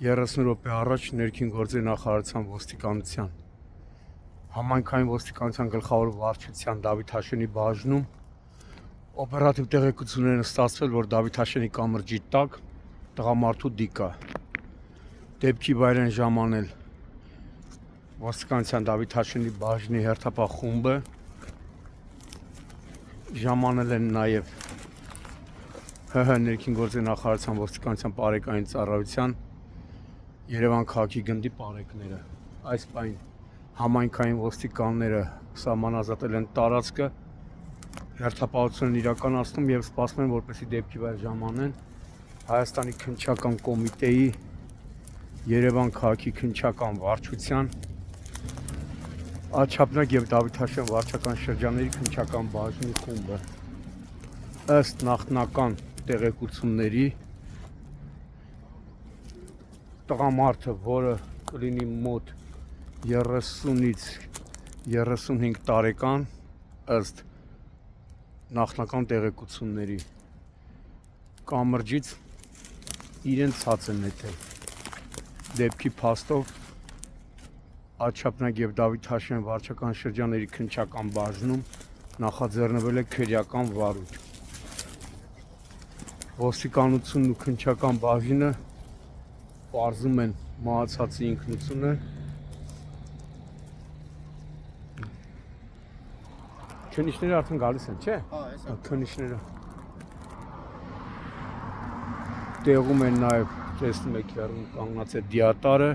30 րոպե առաջ ներքին գործերի նախարարության ոստիկանության համայնքային ոստիկանության գլխավոր վարչության Դավիթ Հաշենի բաժնում օպերատիվ տեղեկություններ են ստացվել, որ Դավիթ Հաշենի կամրջի տակ տղամարդու դիկ է։ Դեպքի վայր են ժամանել ոստիկանության Դավիթ Հաշենի բաժնի հերթապահ խումբը, ժամանել են նաև ՀՀ ներքին գործերի նախարարության ոստիկանության բարեկային ծառայության Երևան քաղաքի գնդի պարեկները։ Այս պայն համայնքային ոստիկանները սահմանազատել են տարածքը, հերթապահություն են իրականացնում եւ սպասում են, որպեսզի դեպքի վայր ժամանեն Հայաստանի քննչական կոմիտեի, Երևան քաղաքի քննչական վարչության, Աջափնակ եւ Դավիթ Հաշեն վարչական շրջանների քննչական բաժնի խումբը։ Ըստ նախնական տեղեկությունների տղամարդը, որը կլինի մոտ 30-ից 35 տարեկան, ըստ նախնական տեղեկությունների կամրջից իրեն ցած է նետել։ Դեպքի փաստով Աջափնակ եւ Դավիթ Հաշեն վարչական շրջանների քննչական բաժնում նախաձեռնվել է քրեական վարույթ։ Ոստիկանությունն ու քննչական բաժինը պարզում են մահացածի ինքնությունը։ Քննիչները արդեն գալիս են, չէ՞։ Հա, հեսա։ Քննիչները տեղում են նաև տեսնում եք հեռուն կանգնած է դիատարը։